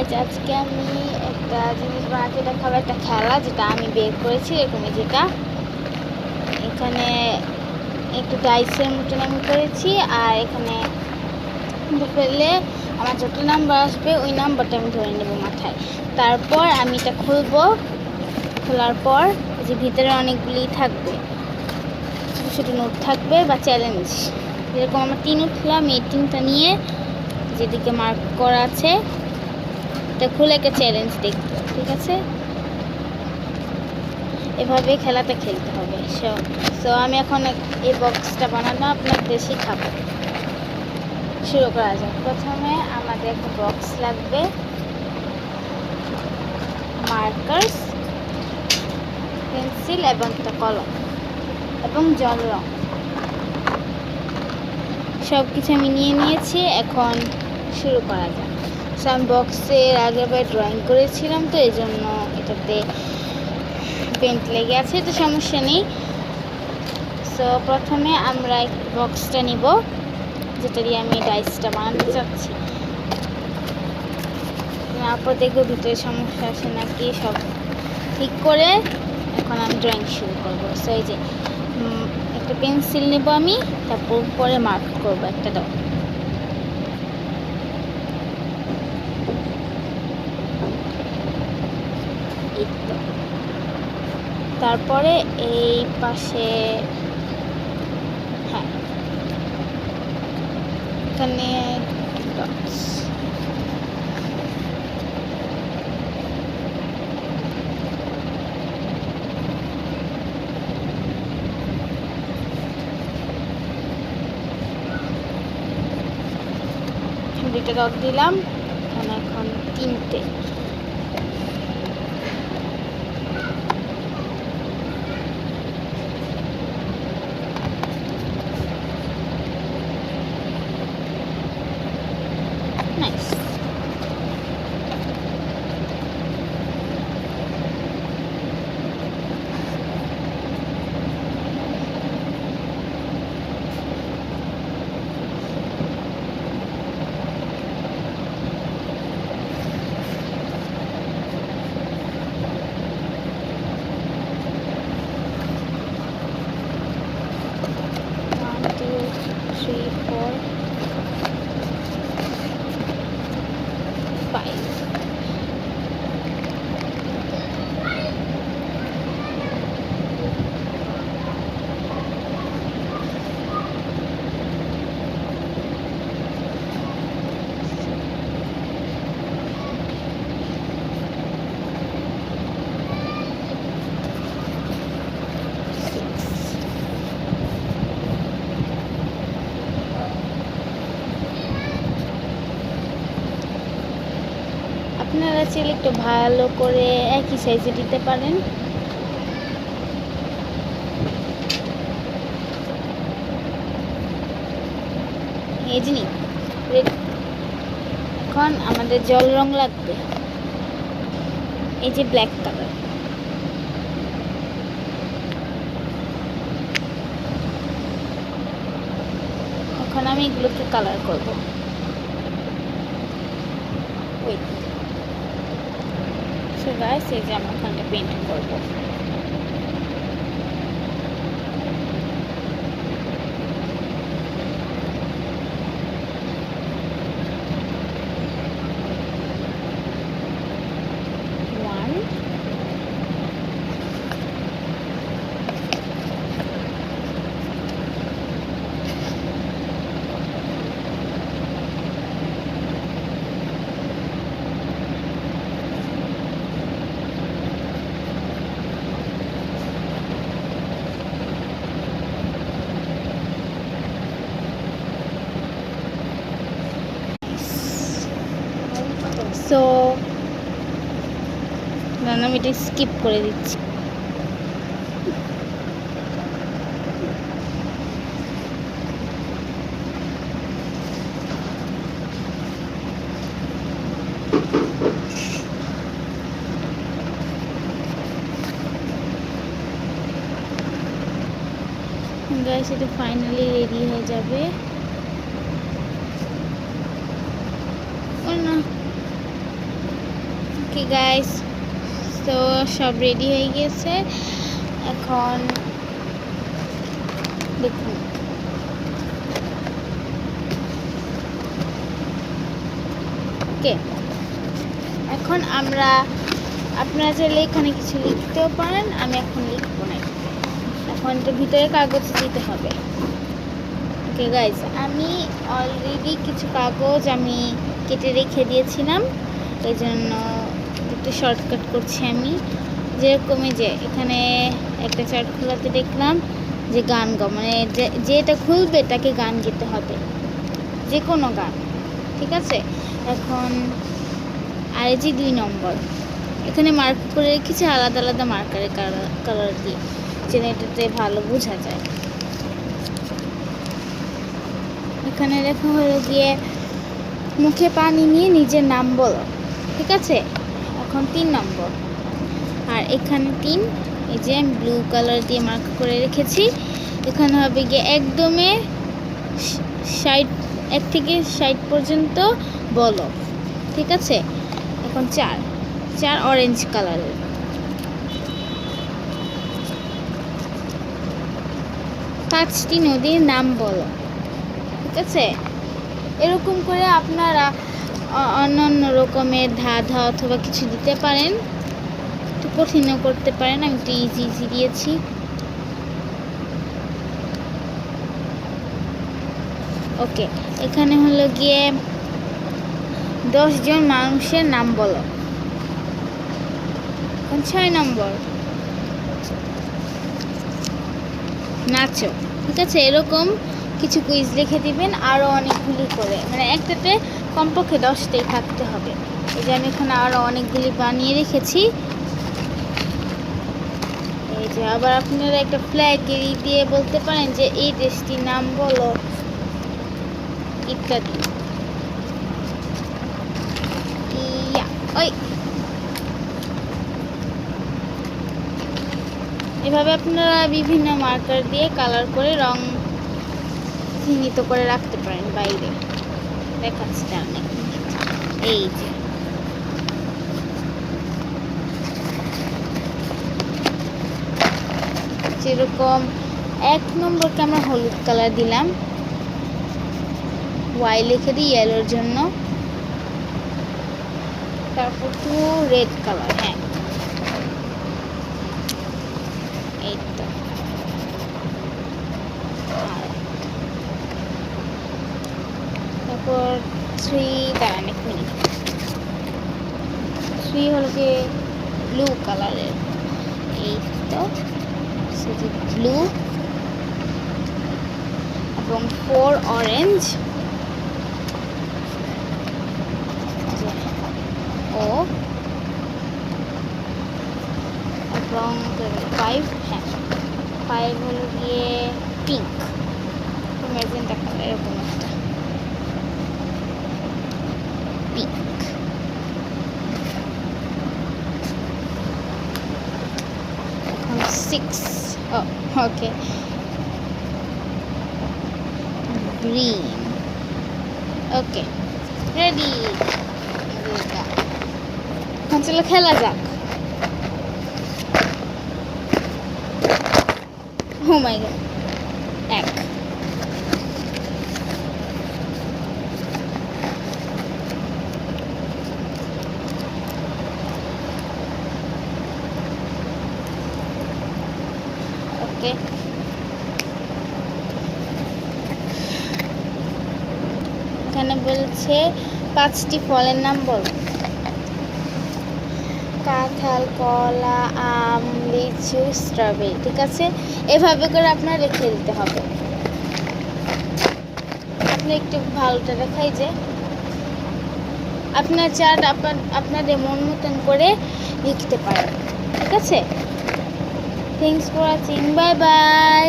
Guys আজকে আমি একটা জিনিস বানাতে দেখাবো, একটা খেলা যেটা আমি বের করেছি এরকমই, যেটা এখানে একটু ডাইসের মতন আমি করেছি। আর এখানে ফেললে আমার যত নাম্বার আসবে ওই নাম্বারটা আমি ধরে নেব মাথায়। তারপর আমি এটা খুলবো, খোলার পর যে ভিতরে অনেকগুলি থাকবে, ছোটো ছোটো নোট থাকবে বা চ্যালেঞ্জ। যেরকম আমার 3 উঠলাম, এই 3টা নিয়ে যেদিকে মার্ক করা আছে এটা খুলে একটা চ্যালেঞ্জ দেখবো, ঠিক আছে? এভাবে খেলাটা খেলতে হবে। সো আমি এখন এই বক্সটা বানানো আপনাদের শিখাবো। শুরু করা যাক। প্রথমে আমাদের একটা বক্স লাগবে, মার্কার্স, পেন্সিল এবং একটা কলম এবং জল রং, সব কিছু আমি নিয়ে নিয়েছি। এখন শুরু করা যাক। সো আমি বক্সের আগেরবার ড্রয়িং করেছিলাম, তো এই জন্য এটাতে পেন্ট লেগে আছে, তো সমস্যা নেই। সো প্রথমে আমরা বক্সটা নিব যেটা দিয়ে আমি ডাইসটা বানাতে চাচ্ছি। তারপর দেখবো ভিতরে সমস্যা আছে নাকি, সব ঠিক করে এখন আমি ড্রয়িং শুরু করবো। সো এই যে একটা পেন্সিল নেব আমি, তারপর পরে মার্ক করবো একটা ডট। তারপরে এই পাশে, হ্যাঁ, এখানে ডটস। দুইটা ডট দিলাম, এখানে এখন 3টে। নাইস। আপনারা চাইলে একটু ভালো করে একই সাইজে দিতে পারেন। এই জিনিস এখন আমাদের জল রং লাগবে, এই যে ব্ল্যাক কালার। এখন আমি এগুলোকে কালার করব। ওয়েট, সো গাইস এই যে আমি ওখানটা পেইন্ট করব। সো আমি এটা স্কিপ করে দিচ্ছি। গাইস এটা ফাইনালি রেডি হয়ে যাবে। না ওকে গাইস, তো সব রেডি হয়ে গেছে। এখন দেখুন, ওকে, এখন আপনারা চাইলে এখানে কিছু লিখতেও পারেন, আমি এখন লিখবো না। এখন এটা ভিতরে কাগজ দিতে হবে। ওকে গাইস, আমি অলরেডি কিছু কাগজ আমি কেটে রেখে দিয়েছিলাম, এই জন্য একটু শর্টকাট করছি আমি। যেরকমই যে এখানে একটা চার্ট খোলাতে দেখলাম যে গান গাও, মানে যেটা খুলবে তাকে গান গেতে হবে, যে কোনো গান, ঠিক আছে। এখন আর এই যে 2 নম্বর, এখানে মার্ক করে রেখেছি আলাদা আলাদা মার্কারের কালার দিয়ে, যেন এটাতে ভালো বোঝা যায়। এখানে লেখা হলো গিয়ে মুখে পানি নিয়ে নিজের নাম বলো, ঠিক আছে। এখন 3 নম্বর, আর এখানে 3, এই যে আমি ব্লু কালার দিয়ে মার্ক করে রেখেছি। এখানে হবে গিয়ে একদমে 1 থেকে 60 পর্যন্ত বলো, ঠিক আছে। এখন 4 অরেঞ্জ কালারের, 5টি নদীর নাম বলো, ঠিক আছে। এরকম করে আপনারা অন্যান্য রকমের ধাঁধা অথবা কিছু দিতে পারেন, একটু কঠিনও করতে পারেন, আমি একটু ইজি দিয়েছি। ওকে, এখানে হলো গিয়ে 10 জন মানুষের নাম বলো। এখন 6 নম্বর, নাচো, ঠিক আছে। এরকম কিছু কুইজ লিখে দিবেন, আরও অনেকগুলি করে, মানে একটাতে কমপক্ষে 10টাই থাকতে হবে। এই যে আমি এখানে আরও অনেকগুলি বানিয়ে রেখেছি। এই যে আবার আপনারা একটা ফ্ল্যাগ দিয়ে বলতে পারেন যে এই দেশটির নাম বলো, ইত্যাদি। ওই এভাবে আপনারা বিভিন্ন মার্কার দিয়ে কালার করে রং চিহ্নিত করে রাখতে পারেন বাইরে। দেখাচ্ছি আমি, এই যে যেরকম 1 নম্বরকে আমরা হলুদ কালার দিলাম, ওয়াই লিখে দিই ইয়েলোর জন্য, তারপর 2 রেড কালার, হ্যাঁ এই তো। তারপর 3, দাঁড়ান 1 মিনিট, 3 হলো গিয়ে ব্লু কালারের, এই তো ব্লু, এবং 4 অরেঞ্জ, ও এবং 5, হ্যাঁ 5 হলো গিয়ে পিঙ্ক, ম্যাজেন্টা কালার, এরকম একটা পিঙ্ক। এখন 6, ওকে, গ্রিন, ওকে, রেডি। এখন চলো খেলা যাক। ও মাই গড, 1, ওকে। এখানে বলছে 5টি ফলের নাম বলো। কাঁঠাল, কলা, আম, লিচু, স্ট্রবেরি, ঠিক আছে। এভাবে করে আপনার লিখে দিতে হবে। আপনি একটু ভালোটা দেখাই যে আপনার চার্ট আপনাদের মন মতন করে লিখতে পারেন, ঠিক আছে। Thanks for watching, bye bye.